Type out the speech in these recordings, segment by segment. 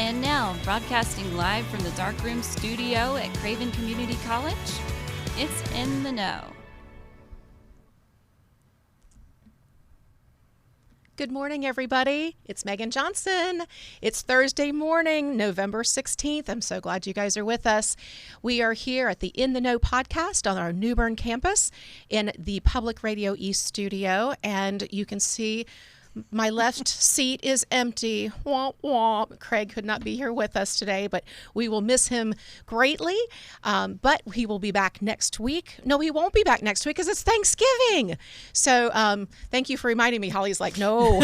And now, broadcasting live from the Darkroom Studio at Craven Community College, it's In the Know. Good morning, everybody. It's Megan Johnson. It's Thursday morning, November 16th. I'm so glad you guys are with us. We are here at the In the Know podcast on our New Bern campus in the Public Radio East studio, and you can see my left seat is empty. Womp womp. Craig could not be here with us today, but we will miss him greatly. But he will be back next week. No, he won't be back next week because it's Thanksgiving. So thank you for reminding me. Holly's like, no.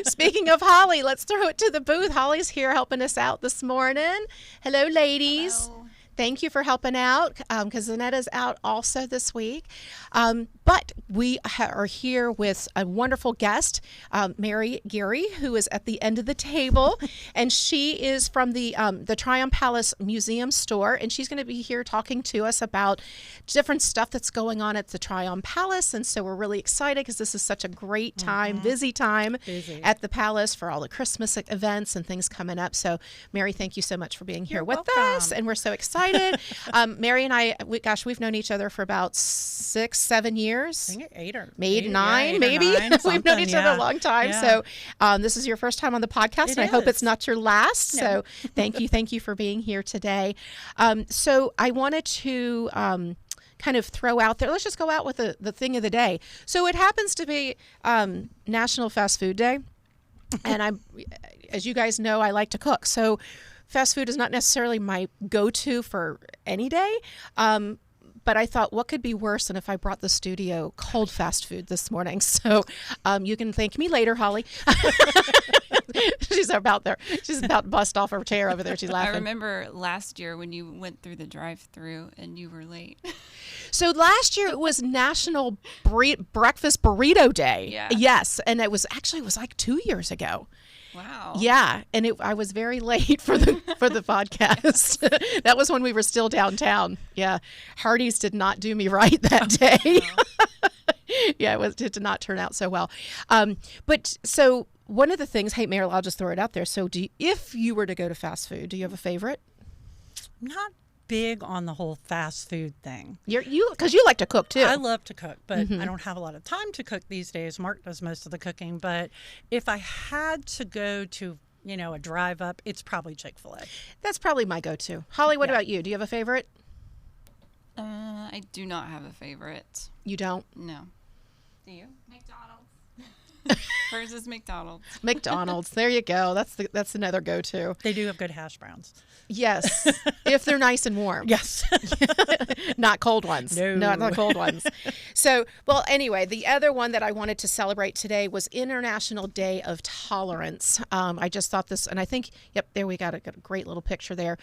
Speaking of Holly, let's throw it to the booth. Holly's here helping us out this morning. Hello, ladies. Hello. Thank you for helping out because Zanetta's out also this week. But we are here with a wonderful guest, Mary Gierie, who is at the end of the table. And she is from the Tryon Palace Museum Store. And she's going to be here talking to us about different stuff that's going on at the Tryon Palace. And so we're really excited because this is such a great time, busy time at the Palace for all the Christmas events and things coming up. So, Mary, thank you so much for being here with us. And we're so excited. Mary and I, we've known each other for about 6-7 years. I think 8 or maybe 9, 8 maybe. Or 9, we've known each other a long time. Yeah. So this is your first time on the podcast, and I hope it's not your last. No. So thank you for being here today. So I wanted to kind of throw out there, let's just go out with the thing of the day. So it happens to be National Fast Food Day, and as you guys know, I like to cook. So fast food is not necessarily my go-to for any day. But I thought, what could be worse than if I brought the studio cold fast food this morning? So you can thank me later, Holly. She's about there. She's about to bust off her chair over there. She's laughing. I remember last year when you went through the drive-thru and you were late. So last year it was National Breakfast Burrito Day. Yeah. Yes, and it was like 2 years ago. Wow. Yeah, and I was very late for the podcast. That was when we were still downtown. Yeah, Hardee's did not do me right that day. Yeah, it did not turn out so well. But so one of the things, hey, Meryl, I'll just throw it out there. So if you were to go to fast food, do you have a favorite? Not big on the whole fast food thing. Because you like to cook too. I love to cook, but I don't have a lot of time to cook these days. Mark does most of the cooking, but if I had to go to, a drive up, it's probably Chick-fil-A. That's probably my go-to. Holly, what about you? Do you have a favorite? I do not have a favorite. You don't? No. Do you? McDonald's. Hers is McDonald's. McDonald's. There you go. That's another go-to. They do have good hash browns. Yes, if they're nice and warm. Yes. Not cold ones. No. Not cold ones. So, well, anyway, the other one that I wanted to celebrate today was International Day of Tolerance. I just thought this, and I think, yep, there we got a great little picture there.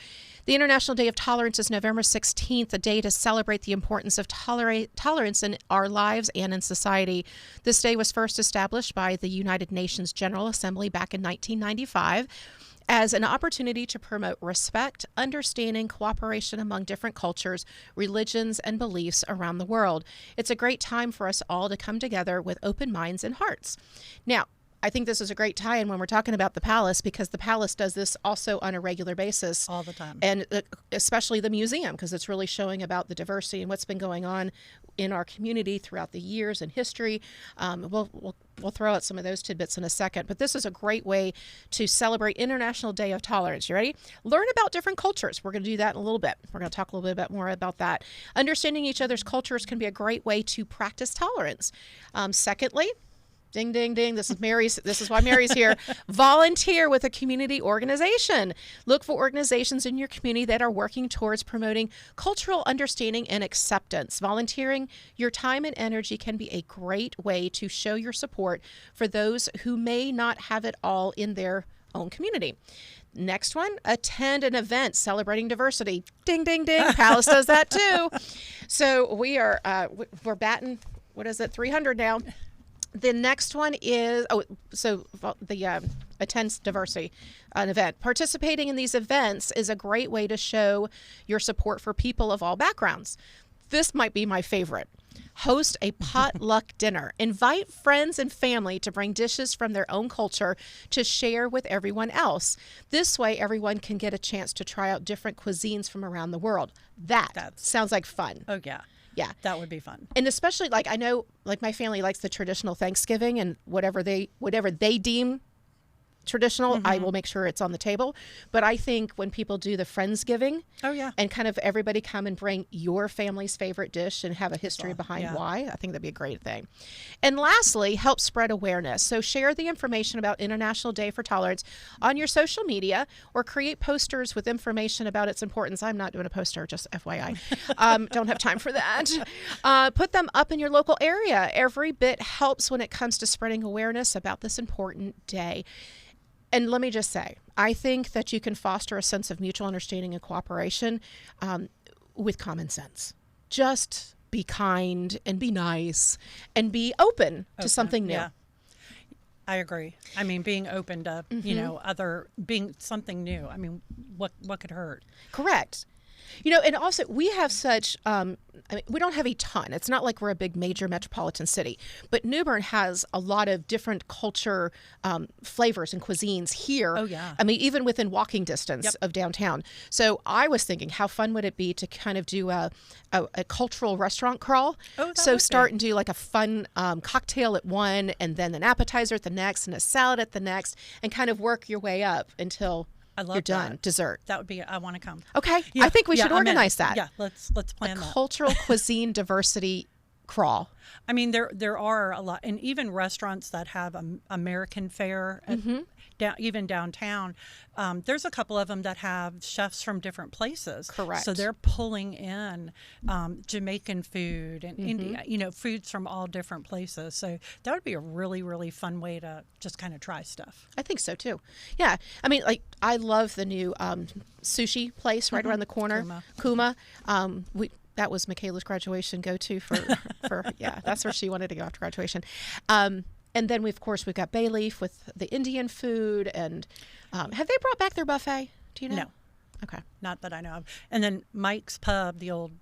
The International Day of Tolerance is November 16th, a day to celebrate the importance of tolerance in our lives and in society. This day was first established by the United Nations General Assembly back in 1995. As an opportunity to promote respect, understanding, cooperation among different cultures, religions, and beliefs around the world. It's a great time for us all to come together with open minds and hearts. Now, I think this is a great tie-in when we're talking about the Palace, because the Palace does this also on a regular basis. All the time. And especially the museum, because it's really showing about the diversity and what's been going on in our community throughout the years and history. We'll throw out some of those tidbits in a second, but this is a great way to celebrate International Day of Tolerance. You ready? Learn about different cultures. We're going to do that in a little bit. We're going to talk a little bit more about that. Understanding each other's cultures can be a great way to practice tolerance. Secondly, ding, ding, ding. This is why Mary's here. Volunteer with a community organization. Look for organizations in your community that are working towards promoting cultural understanding and acceptance. Volunteering your time and energy can be a great way to show your support for those who may not have it all in their own community. Next one, attend an event celebrating diversity. Ding, ding, ding. Palace does that too. So we're batting, 300 now. The next one is, attends diversity, an event. Participating in these events is a great way to show your support for people of all backgrounds. This might be my favorite. Host a potluck dinner. Invite friends and family to bring dishes from their own culture to share with everyone else. This way, everyone can get a chance to try out different cuisines from around the world. That sounds like fun. Oh, yeah. Yeah. That would be fun. And especially, like, I know, like, my family likes the traditional Thanksgiving, and whatever they deem traditional, I will make sure it's on the table. But I think when people do the Friendsgiving, Oh, yeah. and kind of everybody come and bring your family's favorite dish and have a history behind why, I think that'd be a great thing. And lastly, help spread awareness. So share the information about International Day for Tolerance on your social media, or create posters with information about its importance. I'm not doing a poster, just FYI. Don't have time for that. Put them up in your local area. Every bit helps when it comes to spreading awareness about this important day. And let me just say, I think that you can foster a sense of mutual understanding and cooperation with common sense. Just be kind and be nice and be open to something new. Yeah. I agree. I mean, being open to, being something new. I mean, what could hurt? Correct. And also we have such, we don't have a ton. It's not like we're a big major metropolitan city, but New Bern has a lot of different culture flavors and cuisines here. Oh, yeah. I mean, even within walking distance of downtown. So I was thinking, how fun would it be to kind of do a cultural restaurant crawl? Oh, so start and do like a fun cocktail at one, and then an appetizer at the next, and a salad at the next, and kind of work your way up until you're done. That. Dessert. That would be. I want to come. Okay. Yeah, I think we should organize that. Yeah. Let's plan that. Cultural cuisine diversity crawl. I mean, there are a lot, and even restaurants that have American fare, even downtown. There's a couple of them that have chefs from different places. Correct. So they're pulling in Jamaican food and India, foods from all different places. So that would be a really, really fun way to just kind of try stuff. I think so too. Yeah. I mean, like, I love the new sushi place right around the corner. Kuma. That was Michaela's graduation go-to for that's where she wanted to go after graduation. And then we've got Bay Leaf with the Indian food, and have they brought back their buffet? Do you know? No. Okay. Not that I know of. And then Mike's Pub, the old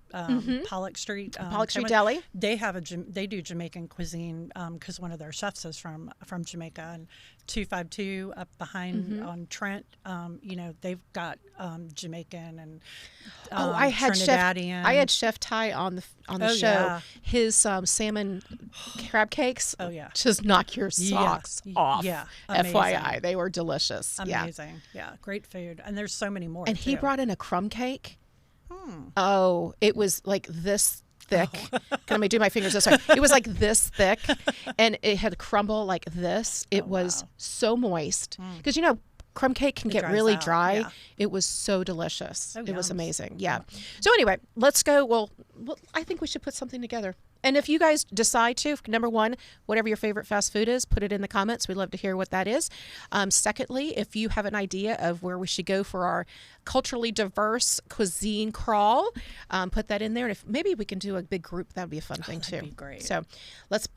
Pollock Street. Pollock Street Deli. They have they do Jamaican cuisine because one of their chefs is from Jamaica. And 252 up behind on Trent, they've got Jamaican and I had Trinidadian. I had Chef Ty on the show. Yeah. His salmon crab cakes. Oh yeah. Just knock your socks off. Yeah. FYI, they were delicious. Amazing. Yeah. Great food. And there's so many more. And he brought in a crumb cake. Oh, it was like this thick. Can I do my fingers this way? It was like this thick, and it had crumble like this. It was so moist because crumb cake can get really dry. Yeah. It was so delicious. Oh, it was yums. amazing. Yeah. So anyway, let's go. Well, I think we should put something together. And if you guys decide to, number one, whatever your favorite fast food is, put it in the comments. We'd love to hear what that is. Secondly, if you have an idea of where we should go for our culturally diverse cuisine crawl, put that in there. And if maybe we can do a big group, that would be a fun thing too. That'd be great. So let's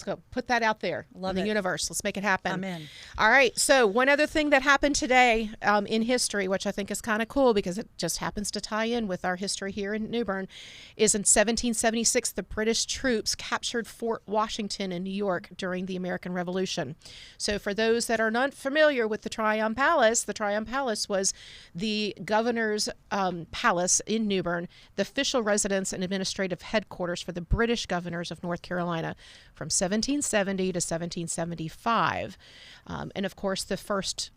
go put that out there in the universe. Let's make it happen. I'm in. All right. So one other thing that happened today in history, which I think is kind of cool because it just happens to tie in with our history here in New Bern, is in 1776, the British troops captured Fort Washington in New York during the American Revolution. So for those that are not familiar with the Tryon Palace was the governor's palace in New Bern, the official residence and administrative headquarters for the British governors of North Carolina from 1770 to 1775. And of course, the first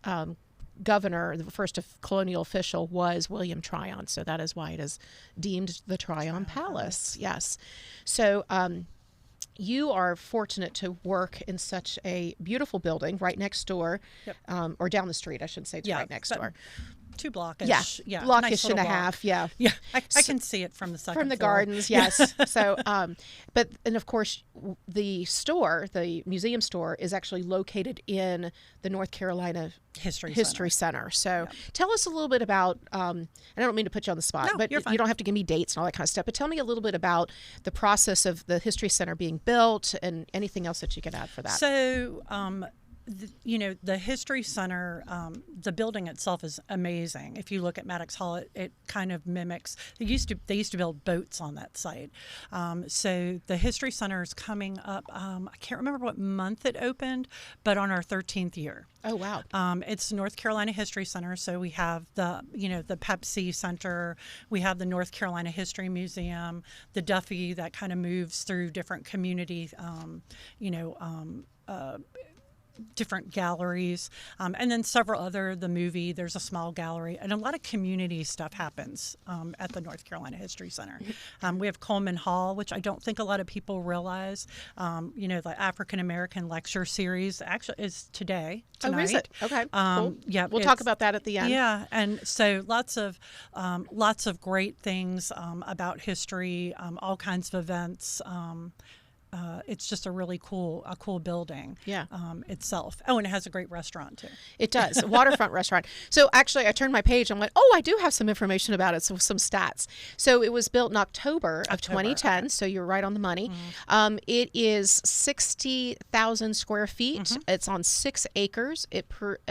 governor, the first colonial official, was William Tryon. So that is why it is deemed the Tryon Palace. Yes. So you are fortunate to work in such a beautiful building right next door, or down the street, I should say. It's right next door. 2 blockish. Yeah, blockish nice and a half. Yeah. Yeah. I can see it from the second from the floor. gardens. Yes. So, and of course, the store, the museum store, is actually located in the North Carolina History Center. So tell us a little bit about, and I don't mean to put you on the spot, but you don't have to give me dates and all that kind of stuff, but tell me a little bit about the process of the History Center being built and anything else that you could add for that. So, the History Center, the building itself is amazing. If you look at Maddox Hall, it kind of mimics. They used to build boats on that site. So the History Center is coming up. I can't remember what month it opened, but on our 13th year. Oh, wow. It's North Carolina History Center. So we have the Pepsi Center. We have the North Carolina History Museum, the Duffy that kind of moves through different community, different galleries, and then several other, the movie, there's a small gallery, and a lot of community stuff happens at the North Carolina History Center. We have Coleman Hall, which I don't think a lot of people realize. The African American lecture series actually is tonight. Oh, is it? Okay, cool. Yeah, we'll talk about that at the end. Yeah, and so lots of great things about history, all kinds of events. It's just a really cool building. Yeah. Itself. Oh, and it has a great restaurant too. It does, a waterfront restaurant. So actually, I turned my page and went, oh, I do have some information about it, so some stats. So it was built in October of 2010, okay. So you're right on the money. Mm-hmm. It is 60,000 square feet. Mm-hmm. It's on 6 acres. It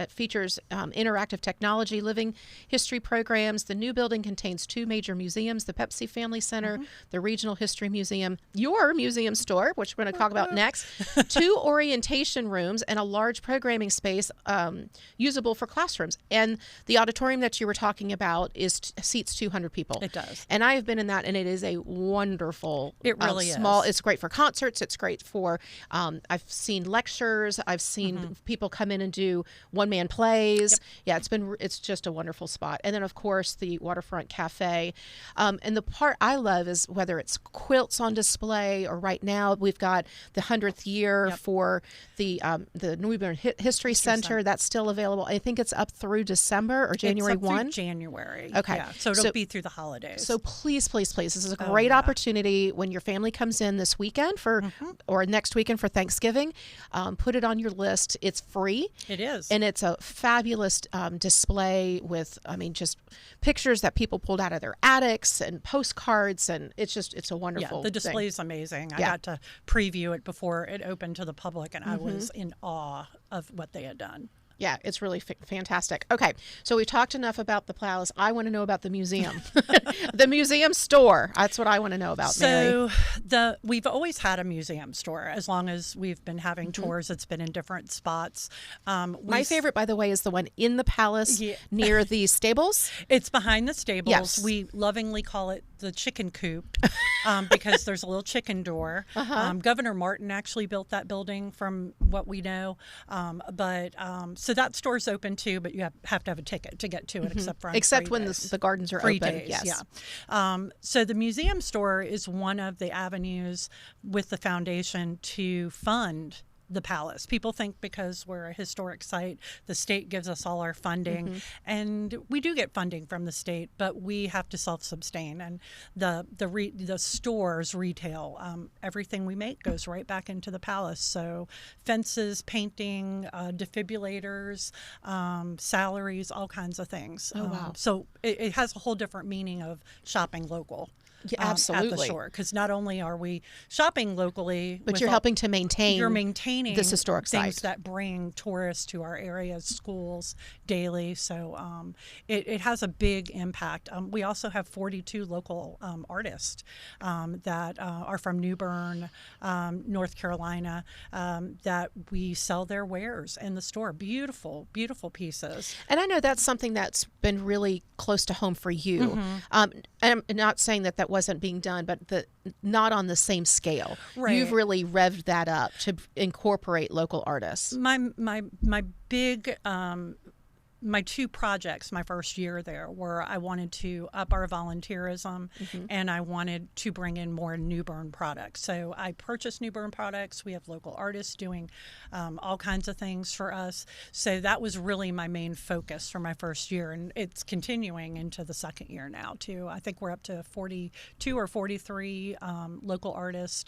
features interactive technology, living history programs. The new building contains 2 major museums, the Pepsi Family Center, mm-hmm. the Regional History Museum, your museum store, which we're going to talk about next, 2 orientation rooms, and a large programming space usable for classrooms. And the auditorium that you were talking about seats 200 people. It does. And I have been in that, and it is a wonderful, it really small, is. It's great for concerts. It's great for, I've seen lectures. I've seen mm-hmm. people come in and do one-man plays. Yep. Yeah, it's just a wonderful spot. And then, of course, the Waterfront Cafe. And the part I love is whether it's quilts on display, or right now we've got the 100th year yep. for the Newbern History Center. That's still available. I think it's up through December or January 1. January. Okay. Yeah. So it'll be through the holidays. So please, this is a great opportunity when your family comes in this weekend mm-hmm. or next weekend for Thanksgiving. Put it on your list. It's free. It is. And it's a fabulous display with, just pictures that people pulled out of their attics and postcards. And it's a wonderful the display thing. is amazing. I got to preview it before it opened to the public, and mm-hmm. I was in awe of what they had done. Yeah, it's really fantastic. Okay, so we've talked enough about the palace. I want to know about the museum, the museum store. That's what I want to know about, Mary. So we've always had a museum store as long as we've been having mm-hmm. tours. It's been in different spots. My favorite, by the way, is the one in the palace near the stables. It's behind the stables. Yes. We lovingly call it the chicken coop because there's a little chicken door. Uh-huh. Governor Martin actually built that building, from what we know. So that store's open too, but you have to have a ticket to get to it, mm-hmm. except when the gardens are free open. Days, yes. Yeah. So the museum store is one of the avenues with the foundation to fund the palace. People think because we're a historic site, the state gives us all our funding, mm-hmm. and we do get funding from the state, but we have to self-sustain. And the store's retail, everything we make goes right back into the palace. So fences, painting, defibrillators, salaries, all kinds of things. Oh, wow. So it has a whole different meaning of shopping local. Yeah, absolutely. At the store, because not only are we shopping locally, but you're helping to maintain. You're maintaining this historic things site that bring tourists to our areas, schools daily. So it has a big impact. We also have 42 local artists that are from New Bern, North Carolina, that we sell their wares in the store. Beautiful, beautiful pieces. And I know that's something that's been really close to home for you. Mm-hmm. And I'm not saying that wasn't being done, but not on the same scale. Right. You've really revved that up to incorporate local artists. My big my 2 projects my first year there were I wanted to up our volunteerism, mm-hmm. and I wanted to bring in more New Bern products. So I purchased New Bern products. We have local artists doing all kinds of things for us. So that was really my main focus for my first year, and it's continuing into the second year now too. I think we're up to 42 or 43 local artists,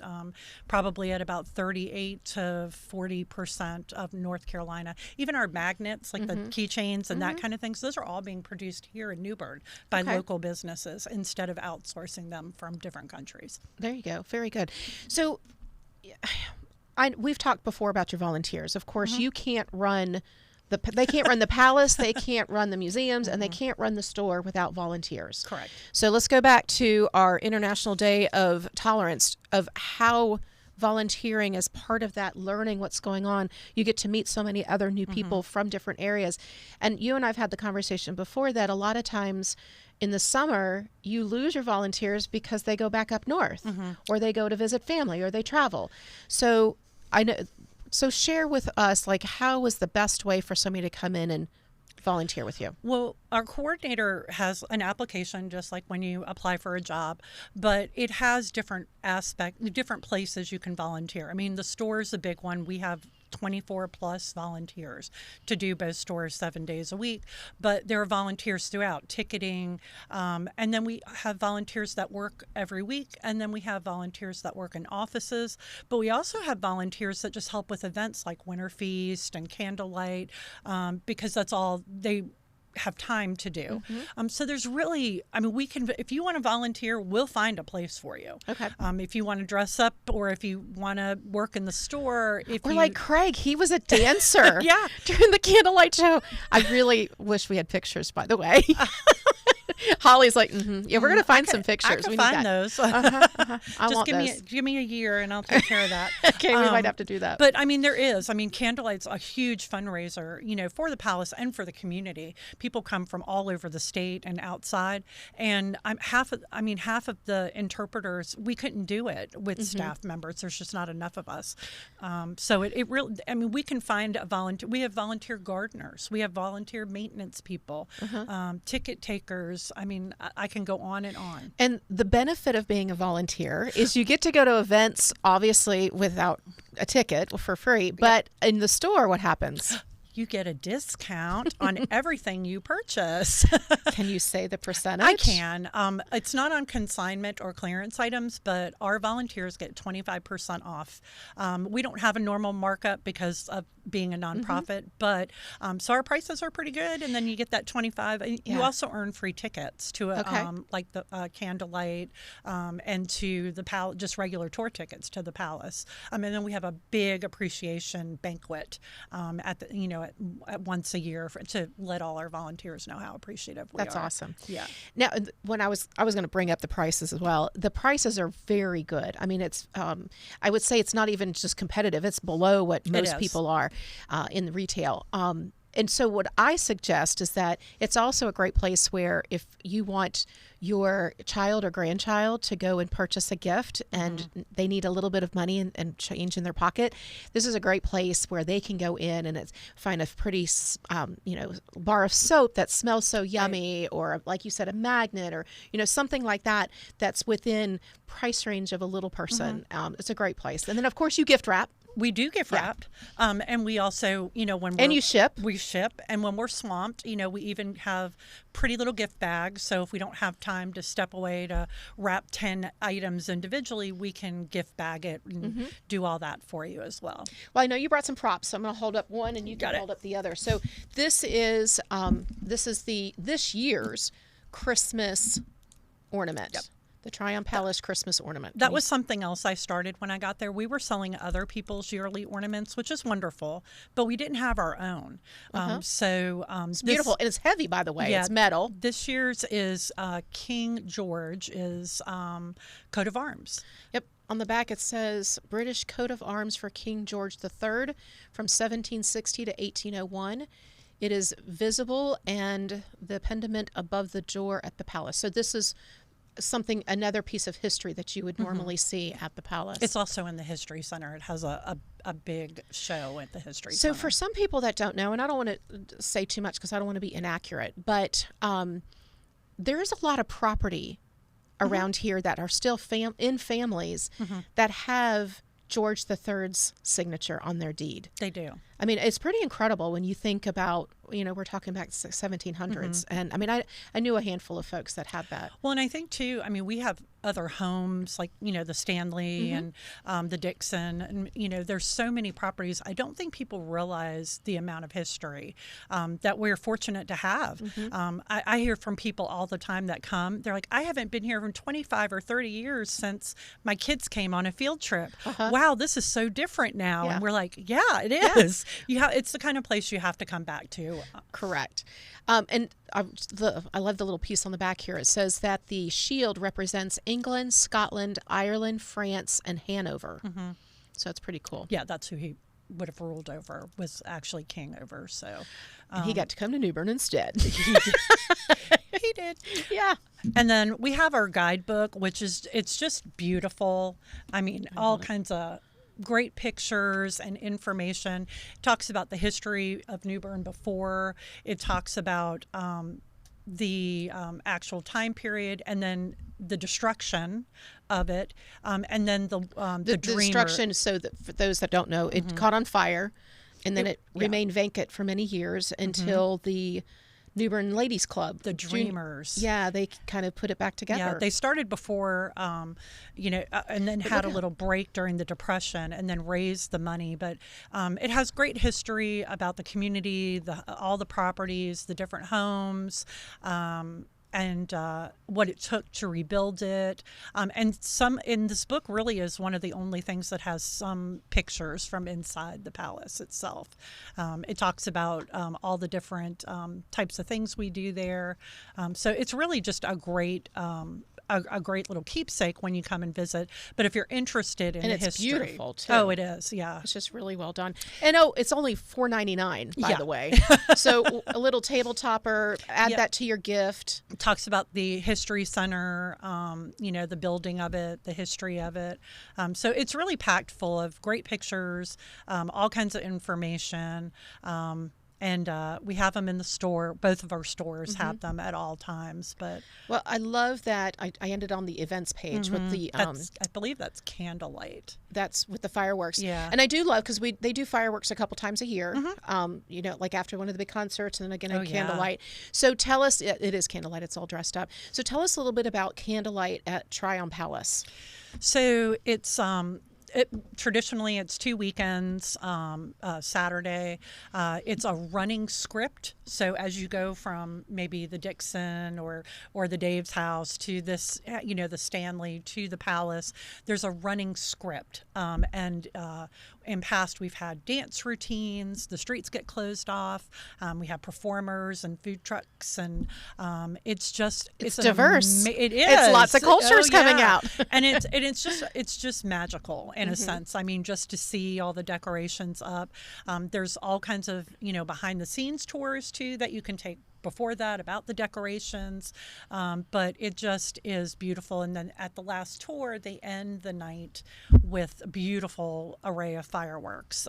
probably at about 38 to 40% of North Carolina. Even our magnets, like mm-hmm. the keychains and mm-hmm. that kind of things, those are all being produced here in New Bern by local businesses instead of outsourcing them from different countries. There you go. Very good. So we've talked before about your volunteers. Of course, you can't run they can't run the palace, they can't run the museums, and they can't run the store without volunteers. Correct. So let's go back to our International Day of Tolerance, of how volunteering is part of that, learning what's going on. You get to meet so many other new people from different areas. And you and I've had the conversation before that a lot of times in the summer, you lose your volunteers because they go back up north or they go to visit family or they travel. So I know. So share with us, like, how is the best way for somebody to come in and volunteer with you? Well, our coordinator has an application just like when you apply for a job, but it has different places you can volunteer. I mean, the store is a big one. We have 24 plus volunteers to do both stores 7 days a week, but there are volunteers throughout ticketing, and then we have volunteers that work every week, and then we have volunteers that work in offices, but we also have volunteers that just help with events like Winter Feast and Candlelight, because that's all they have time to do. So there's really, I mean, we can, if you want to volunteer, we'll find a place for you. Okay. If you want to dress up, or if you want to work in the store, like Craig, he was a dancer. Yeah. During the Candlelight show. I really wish we had pictures, by the way. Holly's like, yeah, we're going to find some pictures. I can find those. I Just want give me a year and I'll take care of that. Okay, we might have to do that. But I mean, Candlelight's a huge fundraiser, for the palace and for the community. People come from all over the state and outside, and half of the interpreters, we couldn't do it with staff members. There's just not enough of us. So it really, I mean, we can find a volunteer. We have volunteer gardeners. We have volunteer maintenance people, ticket takers. I mean, I can go on and on. And the benefit of being a volunteer is you get to go to events, obviously, without a ticket, for free. But in the store, what happens? You get a discount on everything you purchase. Can you say the percentage? I can. It's not on consignment or clearance items, but our volunteers get 25% off. We don't have a normal markup because of being a nonprofit, but so our prices are pretty good. And then you get that 25. You also earn free tickets to like the Candlelight and to the just regular tour tickets to the palace. And then we have a big appreciation banquet at the at once a year to let all our volunteers know how appreciative we are. That's awesome. Yeah. Now, when I was going to bring up the prices as well. The prices are very good. I mean, it's I would say it's not even just competitive. It's below what most people are in the retail. And so what I suggest is that it's also a great place where if you want your child or grandchild to go and purchase a gift and they need a little bit of money and change in their pocket, this is a great place where they can go in and find a pretty, bar of soap that smells so yummy, or like you said, a magnet, or, something like that that's within price range of a little person. It's a great place. And then, of course, you gift wrap. We do gift wrap, and we also, you ship. We ship, and when we're swamped, we even have pretty little gift bags. So if we don't have time to step away to wrap 10 items individually, we can gift bag it and do all that for you as well. Well, I know you brought some props, so I'm going to hold up one, and you can hold up the other. So this is this year's Christmas ornament. Yep. The Tryon Palace Christmas ornament. That was something else I started when I got there. We were selling other people's yearly ornaments, which is wonderful, but we didn't have our own. So it's beautiful, and it's heavy, by the way. Yeah, it's metal. This year's is King George is coat of arms. Yep. On the back it says British coat of arms for King George III from 1760 to 1801. It is visible, and the pendant above the door at the palace. So this is another piece of history that you would normally see at the palace. It's also in the History Center. It has a big show at the History Center. So for some people that don't know, and I don't want to say too much because I don't want to be inaccurate, but there is a lot of property around here that are still in families that have George III's signature on their deed. They do. I mean, it's pretty incredible when you think about, we're talking back 1700s. And I mean, I knew a handful of folks that had that. Well, and I think too, I mean, we have other homes like, the Stanley and the Dixon, and, there's so many properties. I don't think people realize the amount of history that we're fortunate to have. I hear from people all the time that come, they're like, I haven't been here in 25 or 30 years since my kids came on a field trip. Wow, this is so different now. Yeah. And we're like, yeah, it is. It's the kind of place you have to come back to. Correct. And I love the little piece on the back here. It says that the shield represents England, Scotland, Ireland, France, and Hanover. So it's pretty cool. Yeah, that's who he would have ruled over, was actually king over. So and he got to come to New Bern instead. He did. Yeah. And then we have our guidebook, which it's just beautiful. I mean, all kinds of great pictures and information. It talks about the history of New Bern before. It talks about the actual time period, and then the destruction of it, and then the destruction. So that for those that don't know, it caught on fire, and then it remained vacant for many years until the New Bern Ladies Club, the Dreamers. They kind of put it back together. Yeah, they started before, and then had a little break during the Depression, and then raised the money. But it has great history about the community, all the properties, the different homes. And what it took to rebuild it. And some in this book really is one of the only things that has some pictures from inside the palace itself. It talks about all the different types of things we do there. So it's really just a great little keepsake when you come and visit. But if you're interested in the history, it's beautiful too. Oh, it is. Yeah, it's just really well done. And it's only $4.99 by the way. So a little table topper. Add that to your gift. It talks about the history center. The building of it, the history of it. So it's really packed full of great pictures, all kinds of information. And we have them in the store. Both of our stores have them at all times. But I love that I ended on the events page with the I believe that's candlelight. That's with the fireworks. Yeah. And I do love because they do fireworks a couple times a year. Like after one of the big concerts, and then again at candlelight. So tell us, it is candlelight. It's all dressed up. So tell us a little bit about candlelight at Tryon Palace. So it's traditionally it's 2 weekends. Saturday, it's a running script. So as you go from maybe the Dixon or the Dave's house to this, the Stanley to the Palace, there's a running script. And in past we've had dance routines. The streets get closed off. We have performers and food trucks, and it's diverse. It is. It's lots of cultures coming out, and it's just magical in a sense. I mean, just to see all the decorations up. There's all kinds of behind the scenes tours too that you can take before that about the decorations, but it just is beautiful. And then at the last tour, they end the night with a beautiful array of fireworks.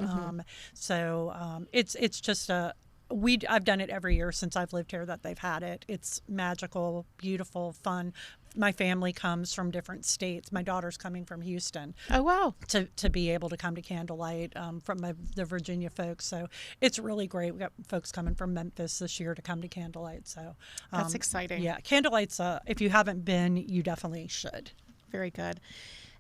So it's just I've done it every year since I've lived here that they've had it. It's magical, beautiful, fun. My family comes from different states. My daughter's coming from Houston. Oh, wow. To be able to come to Candlelight from the Virginia folks. So it's really great. We got folks coming from Memphis this year to come to Candlelight. So that's exciting. Yeah, Candlelight's if you haven't been, you definitely should. Very good.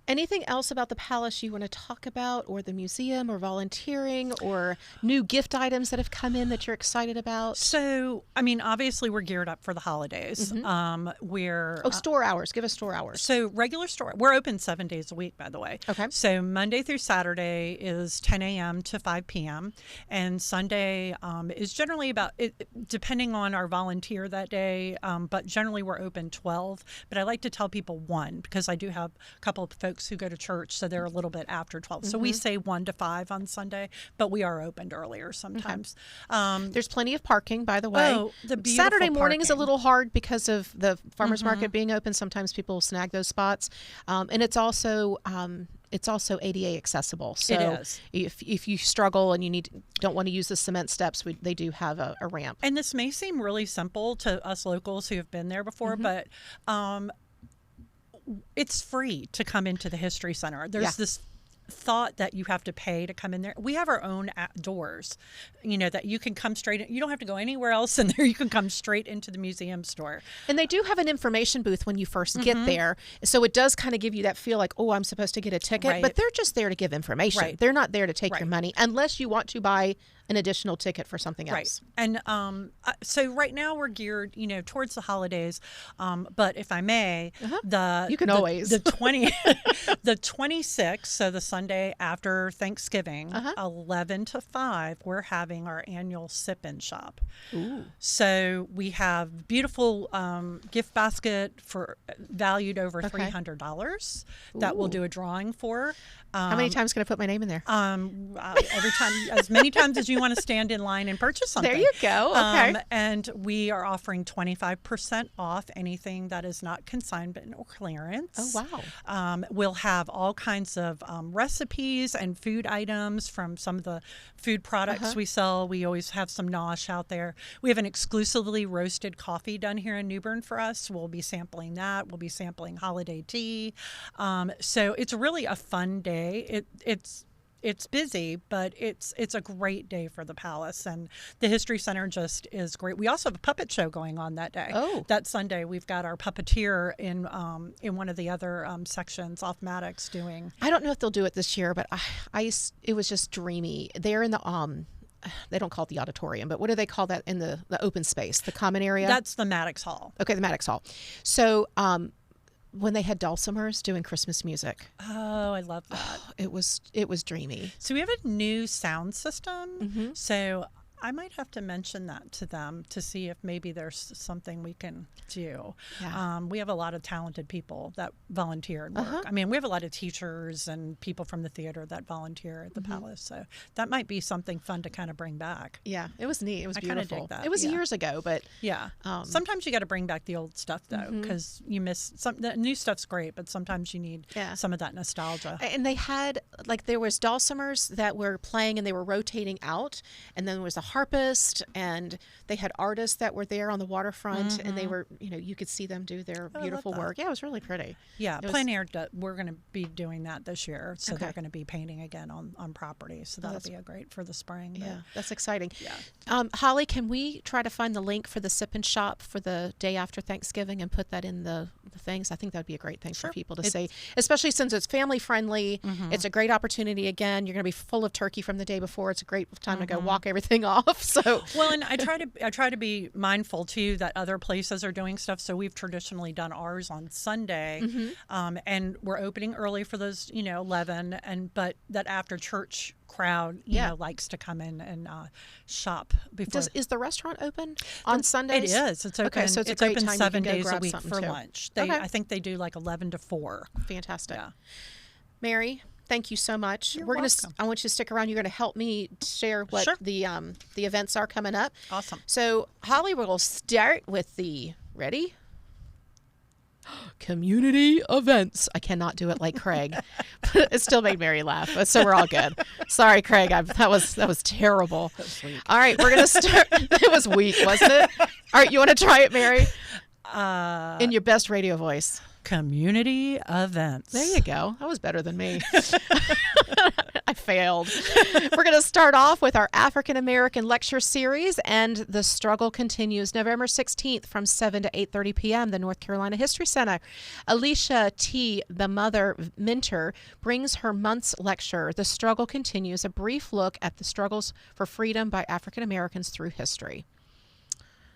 Anything else about the palace you want to talk about, or the museum, or volunteering, or new gift items that have come in that you're excited about? So, I mean, obviously we're geared up for the holidays. We're store hours. Give us store hours. So regular store. We're open 7 days a week, by the way. Okay. So Monday through Saturday is 10 a.m. to 5 p.m. And Sunday is generally depending on our volunteer that day, but generally we're open 12. But I like to tell people 1 because I do have a couple of folks who go to church, so they're a little bit after 12. So we say 1 to 5 on Sunday, but we are opened earlier sometimes. There's plenty of parking, by the way. Oh, the beautiful Saturday morning is a parking. little hard because of the farmers market being open. Sometimes people snag those spots, and it's also ADA accessible. So it is. If you struggle and don't want to use the cement steps, they do have a ramp. And this may seem really simple to us locals who have been there before, but it's free to come into the History Center. There's this thought that you have to pay to come in there. We have our own doors, that you can come straight in. You don't have to go anywhere else in there. You can come straight into the museum store. And they do have an information booth when you first get there. So it does kind of give you that feel like, oh, I'm supposed to get a ticket. Right. But they're just there to give information. Right. They're not there to take Right. your money unless you want to buy an additional ticket for something else. Right. And so right now we're geared, towards the holidays. But if I may, You can always. the 26th, so the Sunday after Thanksgiving, 11 to 5, we're having our annual sip-in shop. Ooh. So we have beautiful gift basket for valued over $300 that we'll do a drawing for. How many times can I put my name in there? Every time, as many times as you want to stand in line and purchase something. There you go. Okay. And we are offering 25% off anything that is not consignment or clearance. Oh, wow. We'll have all kinds of recipes and food items from some of the food products we sell. We always have some nosh out there. We have an exclusively roasted coffee done here in New Bern for us. We'll be sampling that. We'll be sampling holiday tea. So it's really a fun day. It's busy, but it's a great day for the Palace, and the History Center just is great. We also have a puppet show going on that day. Oh. That Sunday we've got our puppeteer in one of the other sections off Maddox doing. I don't know if they'll do it this year, but it was just dreamy. They're in the they don't call it the auditorium, but what do they call that in the open space, the common area? That's the Maddox Hall. Okay, the Maddox Hall. So when they had dulcimers doing Christmas music, Oh, I love that. it was dreamy. So we have a new sound system. So I might have to mention that to them to see if maybe there's something we can do. Yeah. We have a lot of talented people that volunteer and work. I mean, we have a lot of teachers and people from the theater that volunteer at the Palace. So that might be something fun to kind of bring back. Yeah, it was neat. It was I kinda beautiful. dig that, It was yeah. years ago, but Yeah. Sometimes you got to bring back the old stuff though, because you miss the new stuff's great, but sometimes you need some of that nostalgia. and they had there was dulcimers that were playing and they were rotating out, and then there was a harpist, and they had artists that were there on the waterfront, and they were you could see them do their I love beautiful that. work. Yeah, it was really pretty. Yeah, It was- Plein Air, we're going to be doing that this year. So Okay. they're going to be painting again on property. So that'll that's- be a great for the spring. but- Yeah, that's exciting. Yeah. Holly, can we try to find the link for the sip and shop for the day after Thanksgiving and put that in the things? I think that would be a great thing for Sure. people to see, especially since it's family friendly. It's a great opportunity. Again, you're going to be full of turkey from the day before. It's a great time to go walk everything off. So Well, and I try to be mindful too that other places are doing stuff. So we've traditionally done ours on Sunday, and we're opening early for those 11, but that after church crowd likes to come in and shop before. is the restaurant open on Sundays? It is. It's open. Okay, so it's a it's great open time you 7 can go days a grab week something for too. lunch. Okay. I think they do like 11 to 4. Fantastic. Yeah. Mary, thank you so much. You're We're gonna. welcome. I want you to stick around. You're going to help me share what Sure. the events are coming up. Awesome. So Holly, we'll start with the ready. Community events. I cannot do it like Craig. It still made Mary laugh, so we're all good. Sorry, Craig. That was terrible. All right, we're gonna start. It was weak, wasn't it? All right, you want to try it, Mary? In your best radio voice. Community events. There you go. That was better than me. I failed. We're going to start off with our African American lecture series, and the struggle continues. November 16th from 7 to 8:30 p.m., the North Carolina History Center. Alicia T., the mother Minter, brings her month's lecture, The Struggle Continues, a brief look at the struggles for freedom by African Americans through history.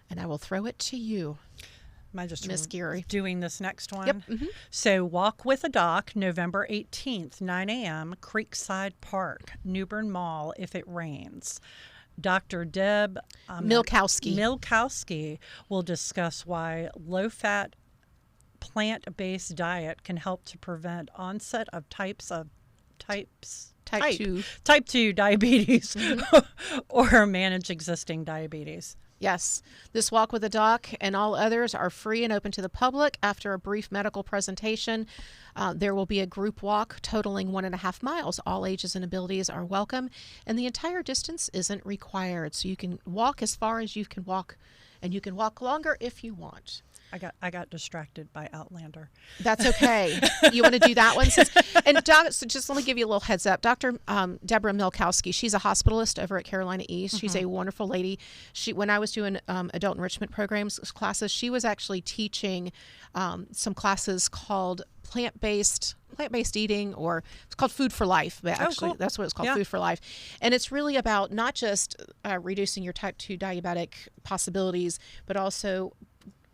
And I will throw it to you. Am I just Miss Gierie. doing this next one? Yep. So Walk with a Doc, November 18th, 9 a.m., Creekside Park, New Bern Mall, if it rains. Dr. Deb Milkowski will discuss why low-fat, plant-based diet can help to prevent onset of type 2 diabetes or manage existing diabetes. Yes. This Walk with a Doc and all others are free and open to the public. After a brief medical presentation, there will be a group walk totaling 1.5 miles. All ages and abilities are welcome, and the entire distance isn't required. So you can walk as far as you can walk, and you can walk longer if you want. I got distracted by Outlander. That's okay. You want to do that one? And so just let me give you a little heads up. Dr. Deborah Milkowski, she's a hospitalist over at Carolina East. She's a wonderful lady. When I was doing adult enrichment programs classes, she was actually teaching some classes called plant-based eating, or it's called Food for Life. But actually, cool. That's what it's called, Food for Life. And it's really about not just reducing your type 2 diabetic possibilities, but also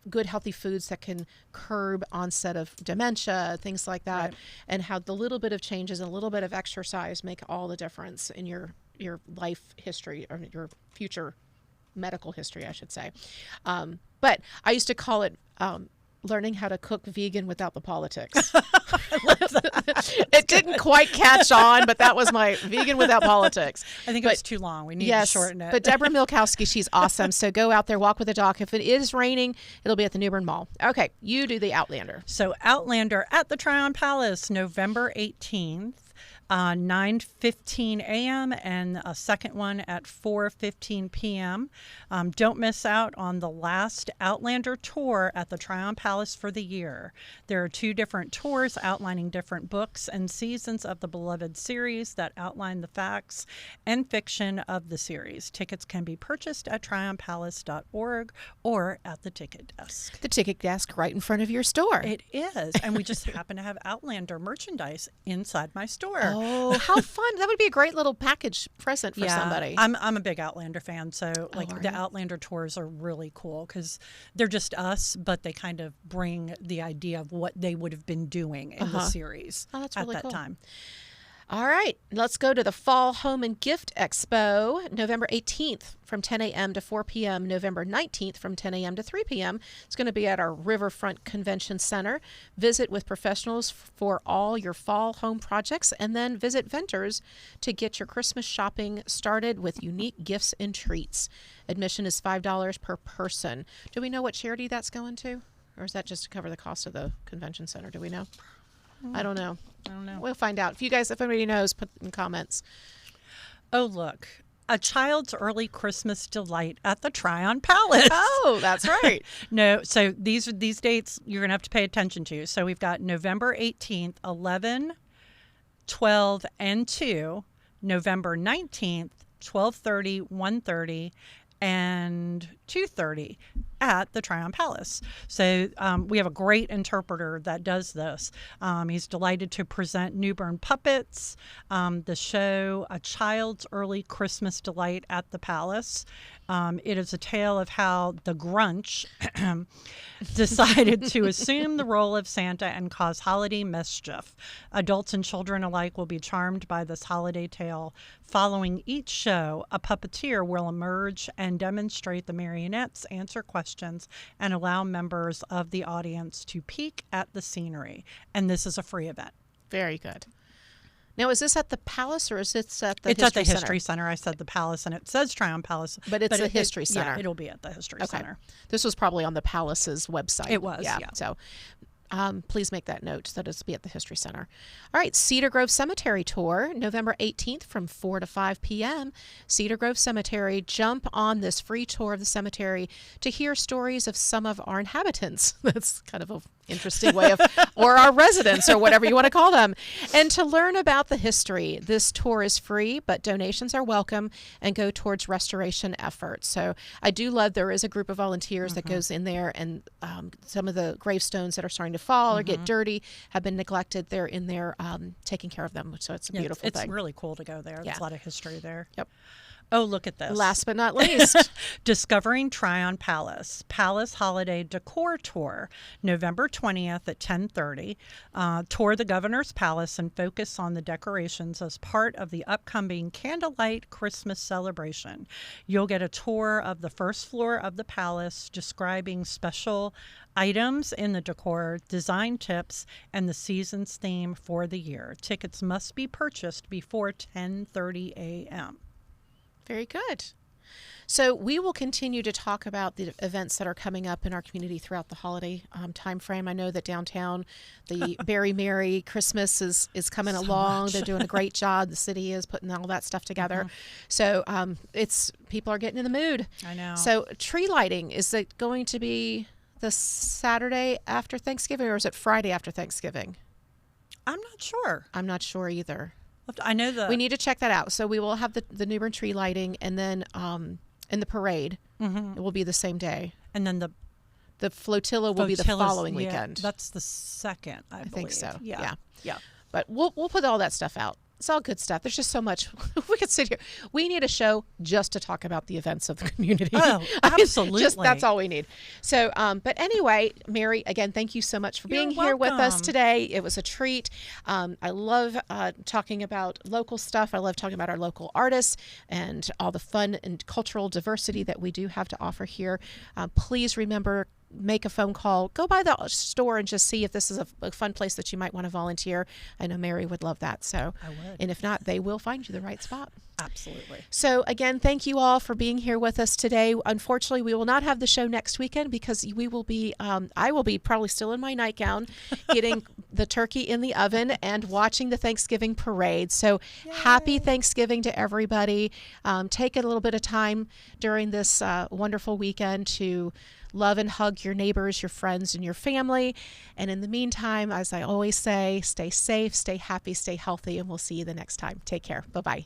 good healthy foods that can curb onset of dementia, things like that, and how the little bit of changes and a little bit of exercise make all the difference in your life history, or your future medical history, I should say. But I used to call it learning how to cook vegan without the politics. It didn't quite catch on, but that was my vegan without politics. I think it was too long. We need to shorten it. But Deborah Milkowski, she's awesome. So go out there, walk with the dog. If it is raining, it'll be at the New Bern Mall. Okay, you do the Outlander. So Outlander at the Tryon Palace, November 18th. 9:15 a.m. and a second one at 4:15 p.m. Don't miss out on the last Outlander tour at the Tryon Palace for the year. There are 2 different tours outlining different books and seasons of the beloved series that outline the facts and fiction of the series. Tickets can be purchased at tryonpalace.org or at the ticket desk. The ticket desk right in front of your store. It is, and we just happen to have Outlander merchandise inside my store. Oh, how fun. That would be a great little package present for somebody. I'm a big Outlander fan, so the Outlander tours are really cool because they're just us, but they kind of bring the idea of what they would have been doing in the series that's at really that cool. time. All right, let's go to the Fall Home and Gift Expo, November 18th from 10 a.m. to 4 p.m., November 19th from 10 a.m. to 3 p.m. It's going to be at our Riverfront Convention Center. Visit with professionals for all your fall home projects, and then visit vendors to get your Christmas shopping started with unique gifts and treats. Admission is $5 per person. Do we know what charity that's going to? Or is that just to cover the cost of the convention center? Do we know? I don't know. We'll find out. If anybody knows, put in comments. Oh, look. A child's early Christmas delight at the Tryon Palace. Oh, that's right. No, so these dates you're going to have to pay attention to. So we've got November 18th, 11, 12, and 2. November 19th, 12:30, 1:30, and 2:30 at the Tryon Palace. So we have a great interpreter that does this. He's delighted to present New Bern Puppets, the show A Child's Early Christmas Delight at the Palace. It is a tale of how the Grunch decided to assume the role of Santa and cause holiday mischief. Adults and children alike will be charmed by this holiday tale. Following each show, a puppeteer will emerge and demonstrate the marionettes, answer questions, and allow members of the audience to peek at the scenery. And this is a free event. Very good. Now, is this at the Palace, or is this at the It's History at the History Center. I said the Palace, and it says Tryon Palace. But it's the History Center. Yeah, it'll be at the History Center. This was probably on the Palace's website. It was, yeah. So please make that note that it's be at the History Center. All right, Cedar Grove Cemetery Tour, November 18th from 4 to 5 p.m. Cedar Grove Cemetery. Jump on this free tour of the cemetery to hear stories of some of our inhabitants. That's kind of an interesting way of, or our residents, or whatever you want to call them, and to learn about the history. This tour is free, but donations are welcome and go towards restoration efforts. So I do love there is a group of volunteers that goes in there, and some of the gravestones that are starting to fall or get dirty have been neglected. They're in there taking care of them. So it's a beautiful thing. It's really cool to go there. There's a lot of history there. Yep. Oh, look at this. Last but not least, Discovering Tryon Palace Holiday Decor Tour, November 20th at 10:30. Tour the Governor's Palace and focus on the decorations as part of the upcoming Candlelight Christmas celebration. You'll get a tour of the first floor of the palace, describing special items in the decor, design tips, and the season's theme for the year. Tickets must be purchased before 10:30 a.m. Very good. So we will continue to talk about the events that are coming up in our community throughout the holiday time frame. I know that downtown, the Berry Merry Christmas is coming along. They're doing a great job. The city is putting all that stuff together. So people are getting in the mood. I know. So tree lighting, is it going to be the Saturday after Thanksgiving, or is it Friday after Thanksgiving? I'm not sure. I'm not sure either. I know that We need to check that out. So we will have the New Bern tree lighting, and then in the parade, it will be the same day. and then The flotilla will be the flotillas, following yeah, weekend. That's the second, I think so. Yeah. But we'll put all that stuff out. It's all good stuff. There's just so much. We could sit here. We need a show just to talk about the events of the community. Oh, absolutely. That's all we need. So, but anyway, Mary, again, thank you so much for being You're here with us welcome. today. It was a treat. I love talking about local stuff. I love talking about our local artists and all the fun and cultural diversity that we do have to offer here. Please remember, make a phone call, go by the store and just see if this is a fun place that you might want to volunteer. I know Mary would love that. So, I would. And if not, they will find you the right spot. Absolutely. So again, thank you all for being here with us today. Unfortunately, we will not have the show next weekend because we will be, I will be probably still in my nightgown, getting the turkey in the oven and watching the Thanksgiving parade. So happy Thanksgiving to everybody. Take a little bit of time during this wonderful weekend to love and hug your neighbors, your friends, and your family. And in the meantime, as I always say, stay safe, stay happy, stay healthy, and we'll see you the next time. Take care. Bye-bye.